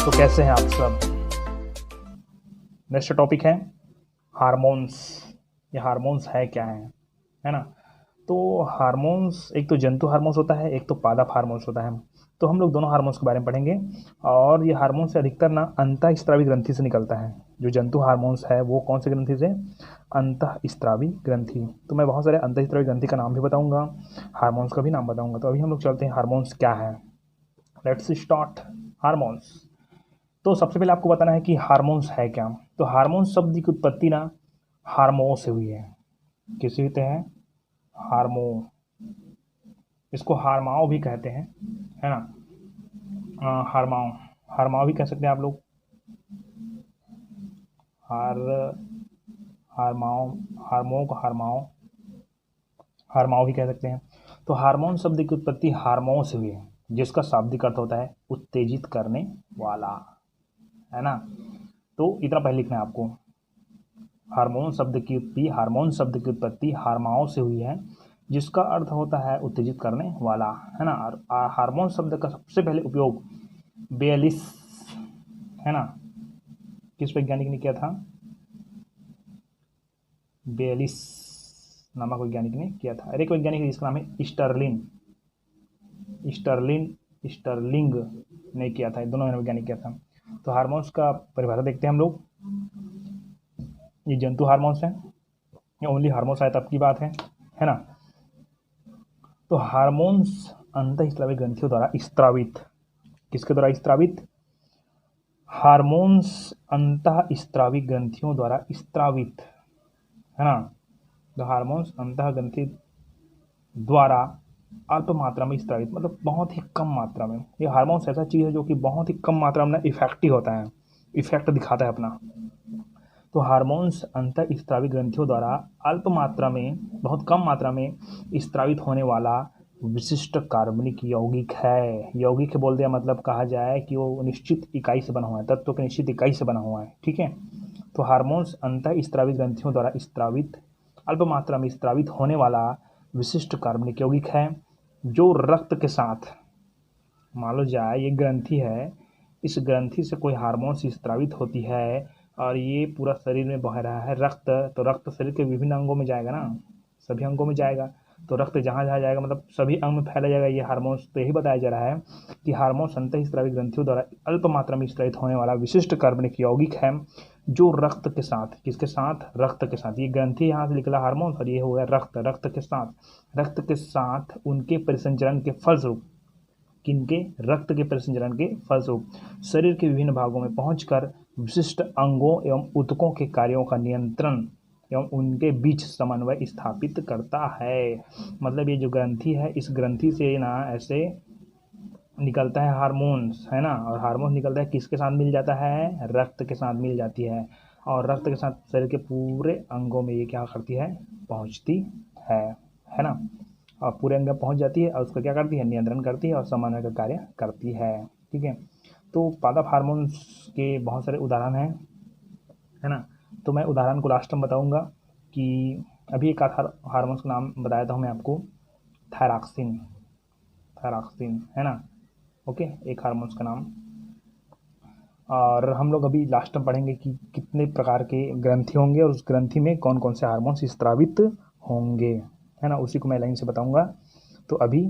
तो कैसे हैं आप सब। नेक्स्ट टॉपिक है हार्मोन्स। ये हार्मोन्स है क्या है ना। तो हार्मोन्स एक तो जंतु हार्मोन्स होता है, एक तो पादप हार्मोन्स होता है। तो हम लोग दोनों हार्मोन्स के बारे में पढ़ेंगे। और ये हार्मोन्स से अधिकतर ना अंतःस्रावी ग्रंथि से निकलता है। जो जंतु हार्मोन्स है वो कौन से ग्रंथि से? अंतःस्रावी ग्रंथि। तो मैं बहुत सारे अंतःस्रावी ग्रंथि का नाम भी बताऊंगा, हार्मोन्स का भी नाम बताऊंगा। तो अभी हम लोग चलते हैं हार्मोन्स क्या है। Let's start hormones. तो सबसे पहले आपको बताना है कि हार्मोन्स है क्या। तो हार्मोन्स शब्द की उत्पत्ति ना हार्मो से हुई है। किससे होते हैं? हार्मो। इसको हारमाओ भी कहते हैं, है ना। हारमाओ, हारमाओ भी कह सकते हैं आप लोग। हार हारमाओ, हारमो को हारमाओ, हारमाओ भी कह सकते हैं। तो हार्मोन शब्द की उत्पत्ति हार्मो से हुई है, जिसका शाब्दिक अर्थ होता है उत्तेजित करने वाला, है ना। तो इतना पहले लिखना है आपको। हार्मोन शब्द की उत्पत्ति हार्माओं से हुई है, जिसका अर्थ होता है उत्तेजित करने वाला, है ना। और हार्मोन शब्द का सबसे पहले उपयोग बेयलिस, है ना, किस वैज्ञानिक ने किया था? बेयलिस नामक वैज्ञानिक ने किया था। और एक वैज्ञानिक जिसका नाम है स्टर्लिन, स्टर्लिन स्टर्लिंग ने किया था। दोनों वैज्ञानिक किया था। तो हार्मोन्स का परिभाषा देखते हैं हम लोग। ये जंतु हार्मोन्स हैं, ये ओनली हार्मोन्स आए तब की बात है ना। तो हार्मोन्स अंतःस्रावी ग्रंथियों द्वारा स्त्रावित, किसके द्वारा स्त्रावित? हार्मोन्स अंतःस्रावी ग्रंथियों द्वारा स्त्रावित, है ना। तो हार्मोन्स अंतः ग्रंथि द्वारा अल्प मात्रा में स्त्रावित, मतलब बहुत ही कम मात्रा में। ये हार्मोन्स ऐसा चीज़ है जो कि बहुत ही कम मात्रा में इफेक्टिव होता है, इफेक्ट दिखाता है अपना। तो हार्मोन्स अंतःस्रावी ग्रंथियों द्वारा अल्प मात्रा में, बहुत कम मात्रा में स्त्रावित होने वाला विशिष्ट कार्बनिक यौगिक है। यौगिक बोल दिया मतलब कहा जाए कि वो निश्चित इकाई से बना हुआ है, तत्व की निश्चित इकाई से बना हुआ है, ठीक है। तो हार्मोन्स अंतःस्रावी ग्रंथियों द्वारा स्त्रावित, अल्प मात्रा में स्त्रावित होने वाला विशिष्ट कार्बनिक यौगिक है, जो रक्त के साथ, मान लो जाए ये ग्रंथि है, इस ग्रंथि से कोई हार्मोन्स स्त्रावित होती है और ये पूरा शरीर में बह रहा है रक्त, तो रक्त शरीर के विभिन्न अंगों में जाएगा ना, सभी अंगों में जाएगा। तो रक्त जहाँ जहाँ जाएगा मतलब सभी अंग में फैला जाएगा ये हार्मोन्स। तो यही बताया जा रहा है कि हार्मोन्स अंतःस्रावी ग्रंथियों द्वारा अल्प मात्रा में स्त्रावित होने वाला विशिष्ट कार्बनिक यौगिक है, जो रक्त के साथ, किसके साथ? रक्त के साथ। ये ग्रंथि यहाँ से निकला हार्मोन्स और ये हो गया रक्त, रक्त के साथ, रक्त के साथ उनके परिसंचरण के फलस्वरूप, किनके? रक्त के परिसंचरण के फलस्वरूप शरीर के विभिन्न भागों में पहुंचकर विशिष्ट अंगों एवं ऊतकों के कार्यों का नियंत्रण एवं उनके बीच समन्वय स्थापित करता है। मतलब ये जो ग्रंथि है, इस ग्रंथि से ना ऐसे निकलता है हार्मोन्स, है ना। और हार्मोन निकलता है किसके साथ मिल जाता है? रक्त के साथ मिल जाती है। और रक्त के साथ शरीर के पूरे अंगों में ये क्या करती है? पहुंचती है ना। और पूरे अंग में पहुंच जाती है और उसका क्या करती है? नियंत्रण करती है और समन्वय का कार्य करती है, ठीक है। तो पादप हार्मोन्स के बहुत सारे उदाहरण हैं, है ना। तो मैं उदाहरण को लास्ट में बताऊंगा कि अभी एक हार्मोन्स का नाम बताया था मैं आपको, थायरॉक्सिन, थायरॉक्सिन, है ना। ओके, एक हार्मोन्स का नाम। और हम लोग अभी लास्ट में पढ़ेंगे कि कितने प्रकार के ग्रंथि होंगे और उस ग्रंथि में कौन कौन से हार्मोन्स स्त्रावित होंगे, है ना। उसी को मैं लाइन से बताऊंगा। तो अभी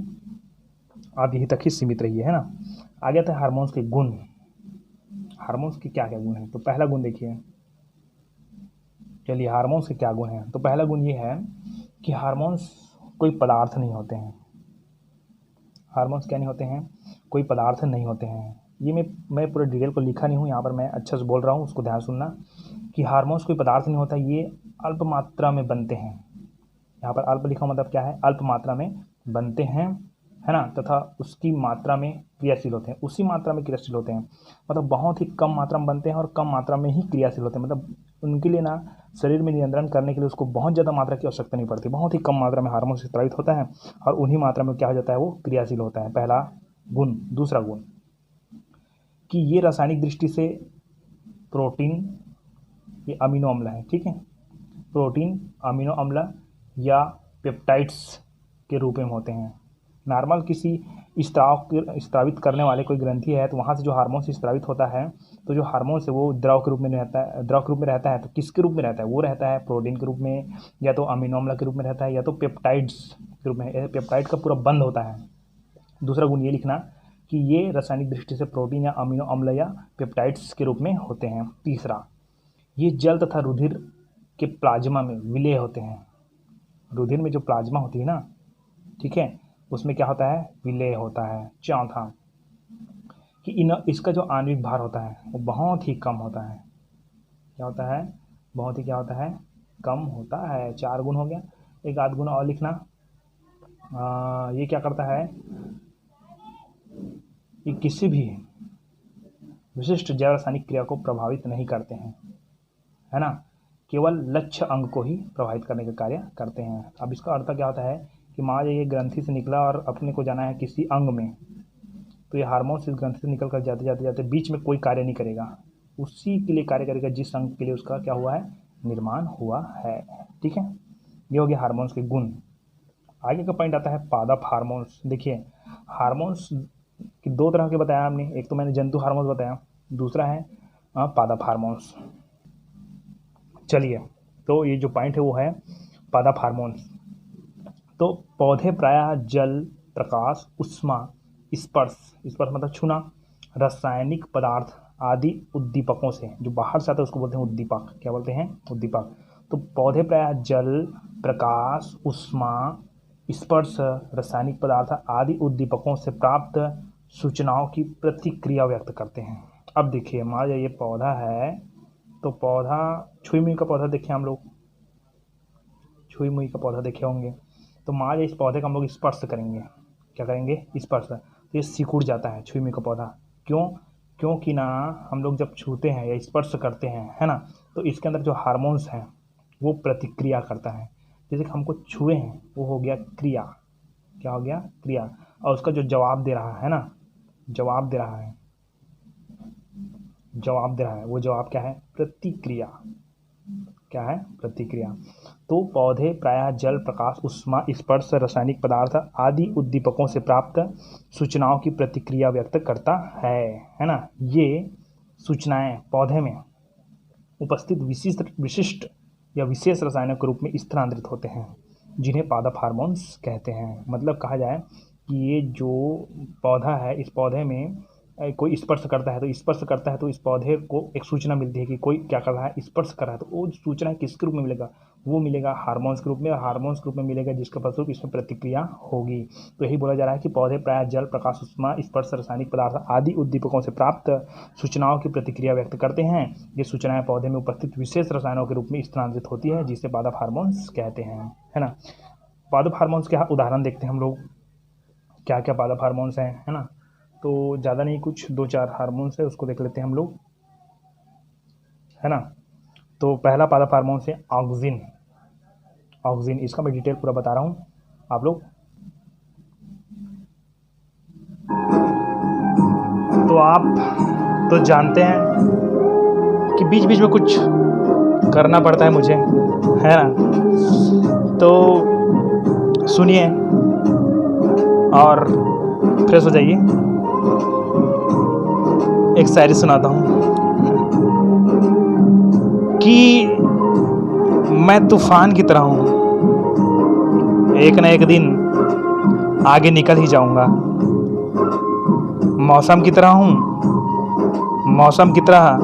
आप यहीं तक ही सीमित रहिए, है ना। आगे आता है हार्मोन्स के गुण। हार्मोन्स के क्या क्या गुण हैं? तो पहला गुण देखिए, चलिए हार्मोन्स के क्या गुण हैं। तो पहला गुण ये है कि हार्मोन्स कोई पदार्थ नहीं होते हैं। हार्मोन्स क्या नहीं होते हैं? कोई पदार्थ नहीं होते हैं। ये मैं पूरे डिटेल को लिखा नहीं हूँ यहाँ पर, मैं अच्छे से बोल रहा हूँ, उसको ध्यान सुनना कि हार्मोन्स कोई पदार्थ नहीं होता, ये अल्प मात्रा में बनते हैं। यहाँ पर अल्प लिखा मतलब क्या है? अल्प मात्रा में बनते हैं, है ना, तथा उसकी मात्रा में क्रियाशील होते हैं, उसी मात्रा में क्रियाशील होते हैं। मतलब बहुत ही कम मात्रा में बनते हैं और कम मात्रा में ही क्रियाशील होते हैं। मतलब उनके लिए ना शरीर में नियंत्रण करने के लिए उसको बहुत ज़्यादा मात्रा की आवश्यकता नहीं पड़ती, बहुत ही कम मात्रा में हार्मोन स्रावित होता है और उन्हीं मात्रा में क्या हो जाता है? वो क्रियाशील होता है, पहला गुण। दूसरा गुण कि ये रासायनिक दृष्टि से प्रोटीन, ये अमीनो अम्ल है, ठीक है, प्रोटीन, अमीनो अम्ल या पेप्टाइड्स के रूप में होते हैं। नॉर्मल किसी स्त्रावित करने वाले कोई ग्रंथि है तो वहाँ से जो हार्मोन्स स्त्रावित होता है, तो जो हार्मोन्स है वो द्रव के रूप में रहता है, द्रव के रूप में रहता है। तो किसके रूप में रहता है? वो रहता है प्रोटीन के रूप में, या तो अमीनो अम्ल के रूप में रहता है, या तो पेप्टाइड्स के रूप में। पेप्टाइड का पूरा बंद होता है। दूसरा गुण ये लिखना कि ये रासायनिक दृष्टि से प्रोटीन या अमीनो अम्ल या पेप्टाइड्स के रूप में होते हैं। तीसरा, ये जल तथा रुधिर के प्लाज्मा में विलय होते हैं। रुधिर में जो प्लाज्मा होती है ना, ठीक है, उसमें क्या होता है? विलय होता है। चौथा, कि इसका जो आणविक भार होता है वो बहुत ही कम होता है। क्या होता है? बहुत ही क्या होता है? कम होता है। 4 गुण हो गया। एक आध गुण और लिखना। ये क्या करता है? ये किसी भी विशिष्ट जैव रासायनिक क्रिया को प्रभावित नहीं करते हैं, है ना, केवल लक्ष्य अंग को ही प्रभावित करने का कार्य करते हैं। अब इसका अर्थ क्या होता है कि मान लीजिए ये ग्रंथि से निकला और अपने को जाना है किसी अंग में, तो ये हार्मोन इस ग्रंथि से निकल कर जाते जाते जाते बीच में कोई कार्य नहीं करेगा, उसी के लिए कार्य करेगा जिस अंग के लिए उसका क्या हुआ है? निर्माण हुआ है। ठीक है, ये हो गया हार्मोन्स के गुण। आगे का पॉइंट आता है पादप हार्मोन्स। देखिए, हार्मोन्स कि 2 तरह के बताया हमने, एक तो मैंने जंतु हार्मोन्स बताया, दूसरा है पादप हार्मोन्स। चलिए, तो ये जो पॉइंट है वो है पादप हार्मोन्स। तो पौधे प्रायः जल, प्रकाश, ऊष्मा, स्पर्श, स्पर्श मतलब छूना, रासायनिक पदार्थ आदि उद्दीपकों से, जो बाहर से आता है उसको बोलते हैं उद्दीपक। क्या बोलते हैं? उद्दीपक। तो पौधे प्रायः जल, प्रकाश, ऊष्मा, स्पर्श, रासायनिक पदार्थ आदि उद्दीपकों से प्राप्त सूचनाओं की प्रतिक्रिया व्यक्त करते हैं। अब देखिए, मान लीजिए ये पौधा है, तो पौधा छुई मुई का पौधा देखे हम लोग, छुई मुई का पौधा देखे होंगे। तो मान लीजिए इस पौधे का हम लोग स्पर्श करेंगे। क्या करेंगे? स्पर्श। तो ये सिकुड़ जाता है छुई मुई का पौधा। क्यों? क्योंकि ना हम लोग जब छूते हैं या स्पर्श करते हैं, है ना, तो इसके अंदर जो हार्मोन्स हैं वो प्रतिक्रिया करता है। जैसे कि हमको छुए हैं, वो हो गया क्रिया। क्या हो गया? क्रिया। और उसका जो जवाब दे रहा है ना, जवाब दे रहा है, जवाब दे रहा है, वो जवाब क्या है? प्रतिक्रिया। क्या है? प्रतिक्रिया। तो पौधे प्रायः जल, प्रकाश, ऊष्मा, स्पर्श, रासायनिक पदार्थ आदि उद्दीपकों से प्राप्त सूचनाओं की प्रतिक्रिया व्यक्त करता है ना। ये सूचनाएं पौधे में उपस्थित विशिष्ट या विशेष रसायनों के रूप में स्थानांतरित होते हैं, जिन्हें पादप हार्मोन्स कहते हैं। मतलब कहा जाए कि ये जो पौधा है, इस पौधे में कोई स्पर्श करता है, तो स्पर्श करता है तो इस पौधे को एक सूचना मिलती है कि कोई क्या कर रहा है? स्पर्श कर रहा है। तो वो सूचना किसके रूप में मिलेगा? वो मिलेगा हार्मोन्स के रूप में, और हार्मोन्स के रूप में मिलेगा जिसके फलस्वरूप इसमें प्रतिक्रिया होगी। तो यही बोला जा रहा है कि पौधे प्रायः जल, प्रकाश, ऊष्मा, स्पर्श, रासायनिक पदार्थ आदि उद्दीपकों से प्राप्त सूचनाओं की प्रतिक्रिया व्यक्त करते हैं। ये सूचनाएं पौधे में उपस्थित विशेष रसायनों के रूप में स्थानांतरित होती है, जिसे पादप हार्मोन्स कहते हैं, है ना। पादप हार्मोन्स के उदाहरण देखते हैं हम लोग, क्या क्या पादप हार्मोन्स हैं, है ना। तो ज़्यादा नहीं, कुछ 2-4 हार्मोन्स है, उसको देख लेते हैं हम लोग, है ना। तो पहला पादप हार्मोन है ऑक्सिन। ऑक्सिन, इसका मैं डिटेल पूरा बता रहा हूँ आप लोग। तो आप तो जानते हैं कि बीच बीच में कुछ करना पड़ता है मुझे, है ना। तो सुनिए और फ्रेश हो जाइए। एक शायरी सुनाता हूँ कि मैं तूफान की तरह हूँ, एक न एक दिन आगे निकल ही जाऊंगा। मौसम की तरह हूँ, मौसम की तरह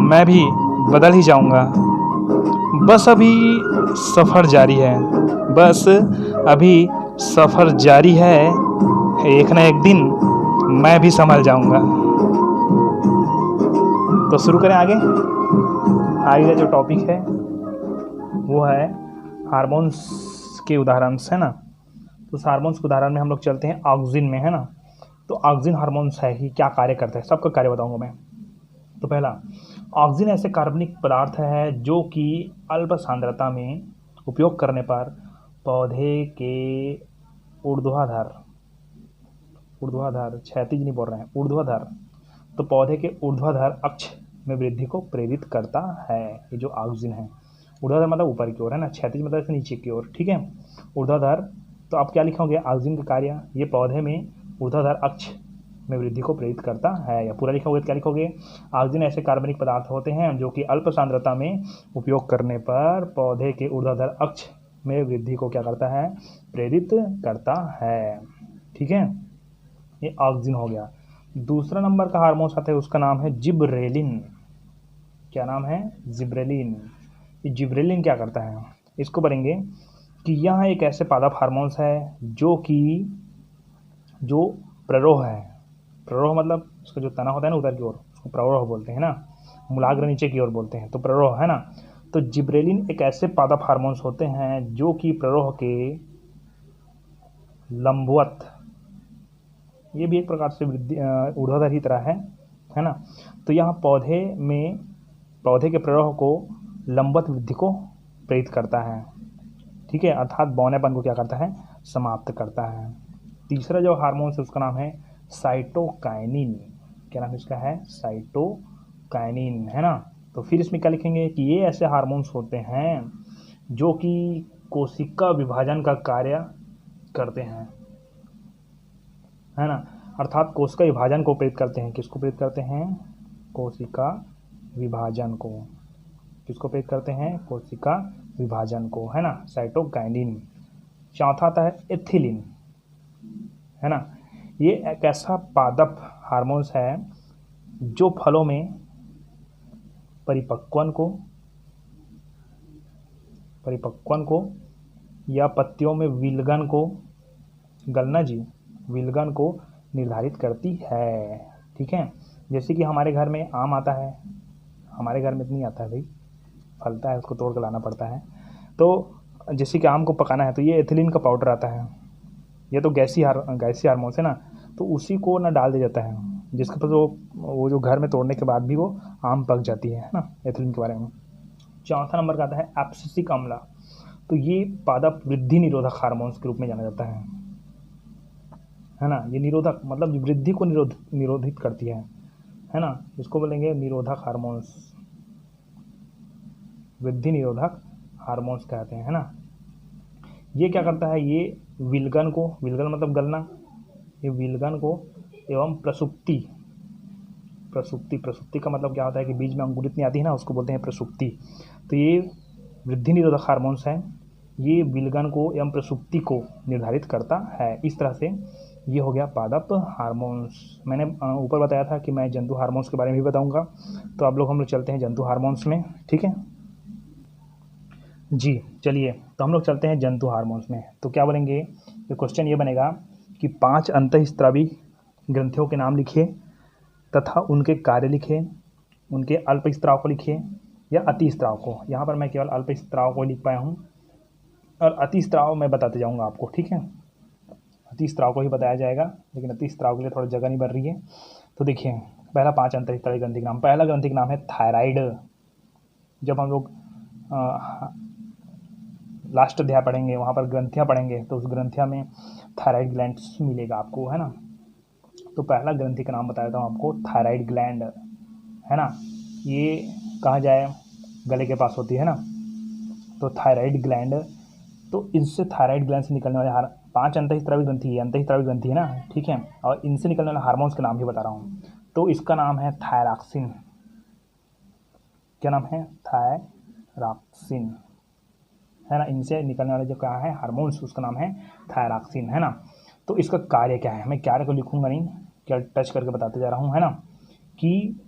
मैं भी बदल ही जाऊंगा। बस अभी सफ़र जारी है, बस अभी सफ़र जारी है, एक न एक दिन मैं भी संभल जाऊंगा। तो शुरू करें आगे। आगे का जो टॉपिक है वो है हार्मोन्स के उदाहरण, है ना। तो हार्मोन्स के उदाहरण में हम लोग चलते हैं ऑक्सिन में, है ना। तो ऑक्सिन हार्मोन्स है कि क्या कार्य करता है, सबका कार्य बताऊंगा मैं। तो पहला, ऑक्सिन ऐसे कार्बनिक पदार्थ है जो कि अल्प सांद्रता में उपयोग करने पर पौधे के ऊर्ध्वाधर, क्षैतिज नहीं बोल रहे हैं, ऊर्ध्वाधर, तो पौधे के ऊर्ध्वाधर अक्ष में वृद्धि को प्रेरित करता है। ये जो ऑक्सिन है, ऊर्ध्वाधर मतलब ऊपर की ओर, है ना, क्षैतिज मतलब नीचे की ओर, ठीक है। ऊर्ध्वाधर तो आप क्या लिखोगे, ऑक्सीजन का कार्य ये पौधे में ऊर्ध्वाधर अक्ष में वृद्धि को प्रेरित करता है, या पूरा लिखोगे तो क्या लिखोगे, ऑक्सीजन ऐसे कार्बनिक पदार्थ होते हैं जो कि अल्प सांद्रता में उपयोग करने पर पौधे के ऊर्ध्वाधर अक्ष में वृद्धि को क्या करता है, प्रेरित करता है। ठीक है, ये ऑक्सीजन हो गया। दूसरा नंबर का हार्मोन आता है, उसका नाम है जिब्रेलिन। क्या नाम है, जिब्रेलिन। ये जिब्रेलिन क्या करता है, इसको पढ़ेंगे कि यह एक ऐसे पादप हार्मोन्स है जो प्ररोह है। प्ररोह मतलब उसका जो तना होता है ना उधर की ओर, उसको प्ररोह बोलते हैं ना, मूलाग्र नीचे की ओर बोलते हैं, तो प्ररोह है ना। तो जिब्रेलिन एक ऐसे पादप हार्मोन्स होते हैं जो कि प्ररोह के लंबवत, ये भी एक प्रकार से वृद्धि ऊर्ध्वाधर ही तरह है ना। तो यहाँ पौधे के प्ररोह को लंबवत वृद्धि को प्रेरित करता है। ठीक है, अर्थात बौनेपन को क्या करता है, समाप्त करता है। तीसरा जो हार्मोन है उसका नाम है साइटोकाइनिन। क्या नाम इसका है, साइटोकाइनिन, है ना। तो फिर इसमें क्या लिखेंगे कि ये ऐसे हार्मोन्स होते हैं जो कि कोशिका विभाजन का कार्य करते हैं, है ना। अर्थात कोशिका विभाजन को प्रेरित करते हैं। किसको प्रेरित करते हैं, कोशिका विभाजन को। किसको प्रेरित करते हैं, कोशिका विभाजन को, है ना, साइटोकाइनिन। चौथा आता है एथिलीन, है ना। ये एक ऐसा पादप हार्मोन्स है जो फलों में परिपक्वन को या पत्तियों में विलगन को निर्धारित करती है। ठीक है, जैसे कि हमारे घर में आम आता है, हमारे घर में इतनी आता है भाई, फलता है, उसको तोड़ कर लाना पड़ता है। तो जैसे कि आम को पकाना है तो ये एथिलीन का पाउडर आता है, ये तो गैसी हार्मोन्स है ना, तो उसी को ना डाल दिया जाता है, जिसके पास वो जो घर में तोड़ने के बाद भी वो आम पक जाती है ना, एथिलीन के बारे में। चौथा नंबर का आता है एब्सिसिक अम्ला। तो ये पादप वृद्धि निरोधक हार्मोन्स के रूप में जाना जाता है ना। ये निरोधक मतलब वृद्धि को निरोधित करती है ना, इसको बोलेंगे निरोधक हार्मोन्स, वृद्धि निरोधक हार्मोन्स कहते हैं, है ना। ये क्या करता है, ये विलगन मतलब गलना, ये विलगन को एवं प्रसुप्ति का मतलब क्या होता है कि बीज में अंकुरित नहीं आती है ना, उसको बोलते हैं प्रसुप्ति। तो ये वृद्धि निरोधक हार्मोन्स हैं, ये विलगन को एवं प्रसुप्ति को निर्धारित करता है। इस तरह से ये हो गया पादप हार्मोन्स। मैंने ऊपर बताया था कि मैं जंतु हार्मोन्स के बारे में भी बताऊंगा, तो आप लोग हम लोग चलते हैं जंतु हार्मोन्स में। ठीक है जी, चलिए तो हम लोग चलते हैं जंतु हार्मोन्स में। तो क्या बोलेंगे, ये क्वेश्चन ये बनेगा कि 5 अंतःस्रावी ग्रंथियों के नाम लिखिए तथा उनके कार्य लिखिए, उनके अल्प स्राव को लिखिए या अति स्राव को। यहाँ पर मैं केवल अल्प स्राव को लिख पाया हूँ और अति स्राव मैं बताते जाऊँगा आपको। ठीक है, अति स्राव को ही बताया जाएगा, लेकिन अति स्राव के लिए थोड़ा जगह नहीं बन रही है। तो देखिए, पहला 5 अंतःस्रावी ग्रंथि का नाम। पहला ग्रंथि का नाम है थायराइड। जब हम लोग लास्ट अध्याय पढ़ेंगे, वहाँ पर ग्रंथियाँ पढ़ेंगे, तो उस ग्रंथिया में थायराइड ग्लैंड मिलेगा आपको, है ना। तो पहला ग्रंथि का नाम बता देता हूँ आपको, थायराइड ग्लैंड, है ना। ये कहाँ जाए, गले के पास होती है ना। तो थायराइड ग्लैंड, तो इनसे थायराइड ग्लैंड से निकलने वाले 5 अंतःस्रावी ग्रंथि है ना। ठीक है, और इनसे निकलने वाले हार्मोन्स के नाम भी बता रहा हूँ। तो इसका नाम है थायरॉक्सिन। क्या नाम है, थायरॉक्सिन, है ना। इनसे निकलने वाले जो क्या है हार्मोन्स, उसका नाम है थायरॉक्सिन, है ना। तो इसका कार्य क्या है, मैं कार्य को लिखूंगा नहीं, क्या टच करके बताते जा रहा हूँ, है ना, कि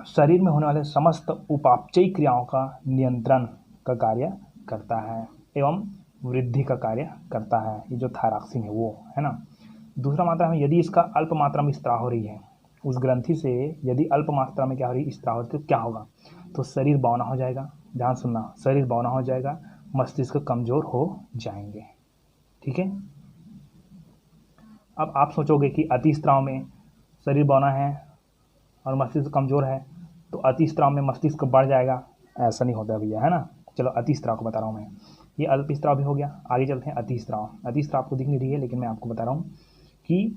शरीर में होने वाले समस्त उपापचयी क्रियाओं का नियंत्रण का कार्य करता है एवं वृद्धि का कार्य करता है, ये जो थायरॉक्सिन है वो, है ना। दूसरा मात्रा में यदि इसका अल्प मात्रा में स्त्राव हो रही है, उस ग्रंथि से यदि अल्प मात्रा में क्या हो रही है, स्त्राव हो रही है, तो क्या होगा, तो शरीर बौना हो जाएगा। ध्यान सुनना, शरीर बौना हो जाएगा, मस्तिष्क कमज़ोर हो जाएंगे। ठीक है, अब आप सोचोगे कि अति स्त्राव में शरीर बौना है और मस्तिष्क कमज़ोर है, तो अति स्त्राव में मस्तिष्क बढ़ जाएगा, ऐसा नहीं होता भैया, है ना। चलो अति स्त्राव को बता रहा हूँ मैं, ये अल्प स्त्राव भी हो गया। आगे चलते हैं अति स्त्राव। अति स्त्राव आपको दिख नहीं रही है, लेकिन मैं आपको बता रहा हूँ कि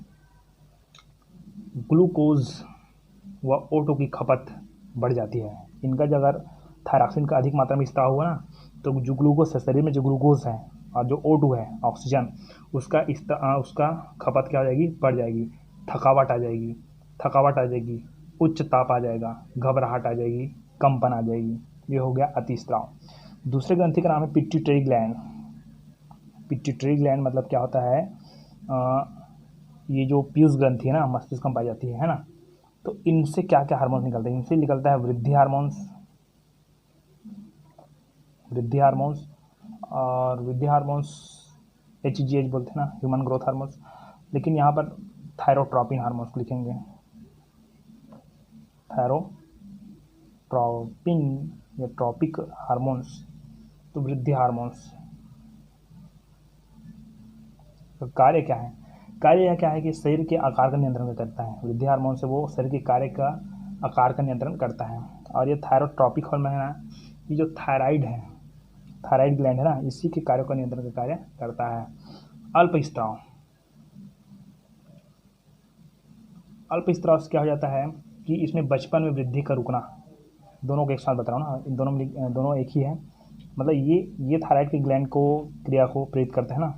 ग्लूकोज व O2 की खपत बढ़ जाती है। इनका जो अगर थायरॉक्सिन का अधिक मात्रा में स्त्राव हुआ ना, तो जो ग्लूकोज है, शरीर में जो ग्लूकोज है और जो O2 है ऑक्सीजन, उसका खपत क्या हो जाएगी, बढ़ जाएगी। थकावट आ जाएगी, उच्च ताप आ जाएगा, घबराहट आ जाएगी, कंपन आ जाएगी। ये हो गया अतिस्राव। दूसरे ग्रंथि का नाम है पिट्यूटरी ग्लैंड। पिट्यूटरी ग्लैंड मतलब क्या होता है, ये जो पीयूष ग्रंथि है ना, मस्तिष्क में पाई जाती है ना, तो इनसे क्या क्या हार्मोन्स निकलते हैं, इनसे निकलता है वृद्धि हार्मोन्स, और वृद्धि हार्मोन्स HGH बोलते हैं ना, ह्यूमन ग्रोथ हार्मोन्स, लेकिन यहाँ पर थायरोट्रोपिन हार्मोन्स लिखेंगे, थायरोट्रोपिन या ट्रॉपिक हार्मोन्स, तो वृद्धि हार्मोन्स। तो कार्य क्या है, कार्य यह क्या है कि शरीर के आकार का नियंत्रण करता है। वृद्धि हार्मोन से वो शरीर के कार्य का आकार का नियंत्रण करता है। और ये थायरोट्रॉपिक हार्मोन है ना, ये जो थायराइड ग्लैंड है ना, इसी के कार्यों का नियंत्रण का कार्य करता है। अल्पस्राव से क्या हो जाता है कि इसमें बचपन में वृद्धि का रुकना, दोनों को एक साथ बता रहा हूँ ना, इन दोनों एक ही है, मतलब ये थायराइड के ग्लैंड को क्रिया को प्रेरित करता है ना,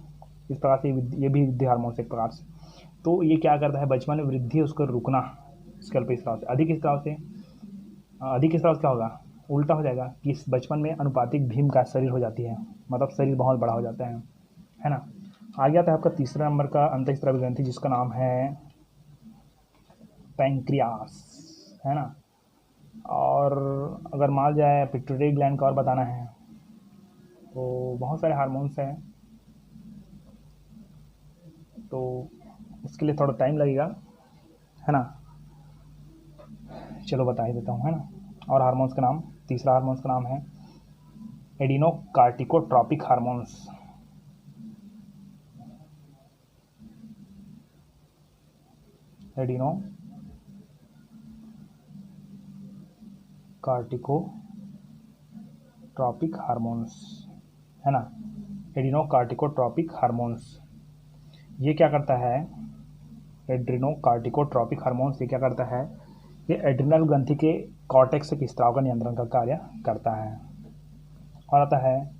इस प्रकार से ये भी वृद्धि हार्मोन से एक प्रकार से। तो ये क्या करता है, बचपन में वृद्धि उसका रुकना, इसके अल्पस्राव से। अधिक स्राव से क्या होगा, उल्टा हो जाएगा कि इस बचपन में अनुपातिक भीम का शरीर हो जाती है, मतलब शरीर बहुत बड़ा हो जाता है ना। आगे आता है आपका तीसरा नंबर का अंतःस्रावी ग्रंथि, जिसका नाम है पैंक्रियास, है ना। और अगर मान जाए पिट्यूटरी ग्लैंड का और बताना है तो बहुत सारे हार्मोन्स हैं, तो इसके लिए थोड़ा टाइम लगेगा, है ना। चलो बता ही देता हूँ, है ना। और हार्मोन्स का नाम, तीसरा हार्मोन्स का नाम है एडिनोकार्टिकोट्रॉपिक हार्मोन्स। एडिनोकार्टिकोट्रॉपिक हार्मोन्स, है ना। एडिनोकार्टिकोट्रॉपिक हार्मोन्स ये क्या करता है, एड्रिनोकार्टिकोट्रॉपिक हार्मोन्स ये क्या करता है, ये एड्रिनल ग्रंथि के कॉर्टेक्स के स्राव का नियंत्रण का कार्य करता है। और आता है,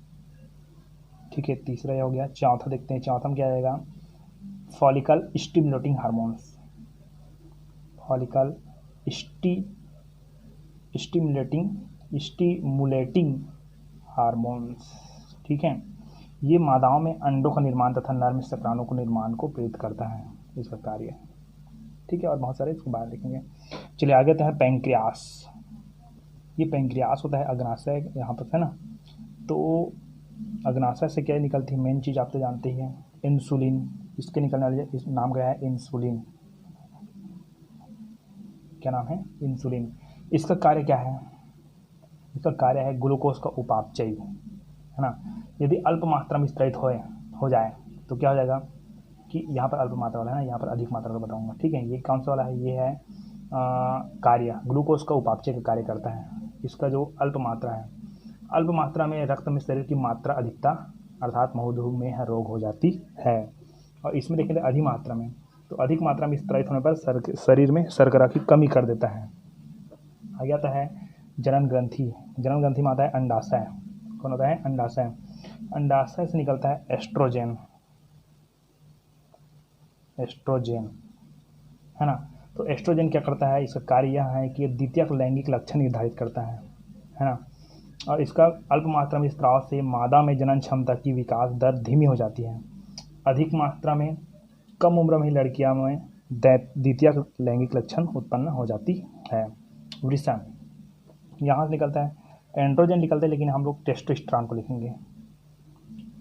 ठीक है, तीसरा ये हो गया। चौथा देखते हैं, चौथा में क्या आएगा, follicle stimulating hormones. Follicle stimulating hormones, ठीक है। ये मादाओं में अंडों का निर्माण तथा नर्म शुक्राणु को निर्माण को प्रेरित करता है, इसका कार्य, ठीक है। और बहुत सारे इसको बाहर देखेंगे। चलिए आगे तो है पैंक्रियास। ये पैंक्रियास होता है अग्नाशय यहाँ पर, है ना। तो अग्नाशय से क्या निकलती है, मेन चीज़ आप तो जानते ही हैं, इंसुलिन। इसके निकलने वाले इस नाम का है इंसुलिन, क्या नाम है, इंसुलिन। इसका कार्य क्या है, इसका कार्य है ग्लूकोज का उपापचय, है ना। यदि अल्प मात्रा में स्त्रावित हो जाए तो क्या हो जाएगा कि यहाँ पर अल्प मात्रा वाला है ना, यहाँ पर अधिक मात्रा का बताऊंगा, ठीक है। ये कौन सा वाला है, ये है कार्य, ग्लूकोज का उपापचय का कार्य करता है। इसका जो अल्प मात्रा है, अल्प मात्रा में रक्त में शरीर की मात्रा अधिकता अर्थात मधुमेह रोग हो जाती है। और इसमें देखेंगे अधिक मात्रा में, तो अधिक मात्रा में स्त्रावित होने पर शरीर में शर्करा की कमी कर देता है। आगे आता है जनन ग्रंथि। जनन ग्रंथि में आता है अंडाशय। कौन होता है, अंडाशय। अंडाशय से निकलता है एस्ट्रोजन, है ना। तो एस्ट्रोजन क्या करता है, इसका कार्य यह है कि द्वितीयक लैंगिक लक्षण निर्धारित करता है ना। और इसका अल्प मात्रा में स्राव से मादा में जनन क्षमता की विकास दर धीमी हो जाती है। अधिक मात्रा में कम उम्र में लड़कियों में द्वितीयक लैंगिक लक्षण उत्पन्न हो जाती है। वृषण यहाँ से निकलता है, एंड्रोजन निकलता है, लेकिन हम लोग टेस्टोस्टेरोन को लिखेंगे,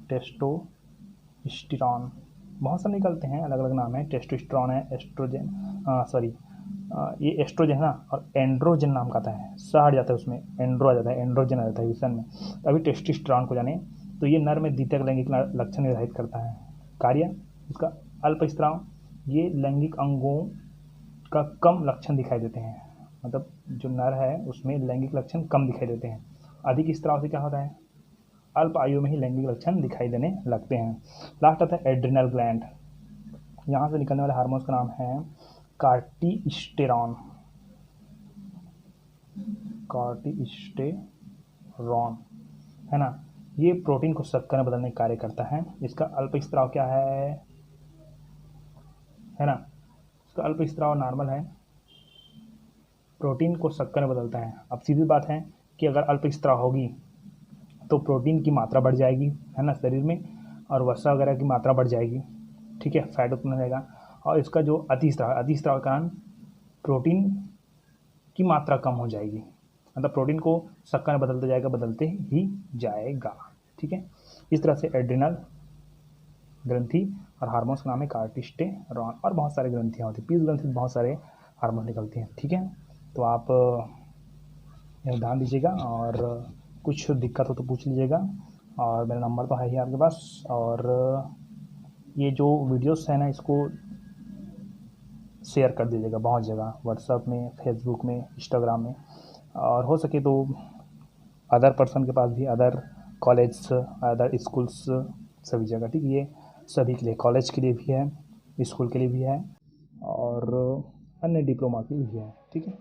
टेस्टोस्टेरोन। बहुत सारे निकलते हैं, अलग अलग नाम है, टेस्टोस्टेरोन है, एस्ट्रोजन, ये एस्ट्रोजन है ना, और एंड्रोजन नाम का आता है, सा हट जाता है उसमें, एंड्रो आ जाता है, एंड्रोजन आ जाता है विषण में। तो अभी टेस्टोस्टेरोन को जाने, तो ये नर में द्वितीयक लैंगिक लक्षण निर्धारित करता है। कार्य इसका अल्पस्राव, ये लैंगिक अंगों का कम लक्षण दिखाई देते हैं, मतलब जो नर है उसमें लैंगिक लक्षण कम दिखाई देते हैं। अधिक स्राव से क्या होता है, अल्प आयु में ही लैंगिक लक्षण दिखाई देने लगते हैं। लास्ट आता है एड्रिनल ग्लैंड। यहाँ से निकलने वाले हार्मोन्स का नाम है कार्टिस्टेरॉन, है ना। ये प्रोटीन को शक्कर में बदलने का कार्य करता है। इसका अल्प स्राव क्या है ना? इसका अल्प स्राव नॉर्मल है, प्रोटीन को शक्कर में बदलता है। अब सीधी बात है कि अगर अल्प स्राव होगी तो प्रोटीन की मात्रा बढ़ जाएगी, है ना, शरीर में, और वसा वगैरह की मात्रा बढ़ जाएगी, ठीक है, फैट उत्पन्न हो जाएगा। और इसका जो अतिस्राव के कारण प्रोटीन की मात्रा कम हो जाएगी, मतलब प्रोटीन को शक्कर में बदलते ही जाएगा, ठीक है। इस तरह से एड्रिनल ग्रंथि और हार्मोन्स का नाम है कार्टिस्टेरॉन, और बहुत सारे ग्रंथियाँ होती हैं, पीस ग्रंथि से बहुत सारे हार्मोन निकलते हैं, ठीक है। तो आप ध्यान दीजिएगा, और कुछ दिक्कत हो तो पूछ लीजिएगा, और मेरा नंबर तो है ही आपके पास। और ये जो वीडियोस है ना, इसको शेयर कर दीजिएगा बहुत जगह, व्हाट्सएप में, फेसबुक में, इंस्टाग्राम में, और हो सके तो अदर पर्सन के पास भी, अदर कॉलेज, अदर स्कूल्स, सभी जगह, ठीक है। ये सभी के लिए, कॉलेज के लिए भी है, स्कूल के लिए भी है, और अन्य डिप्लोमा के लिए भी है, ठीक है।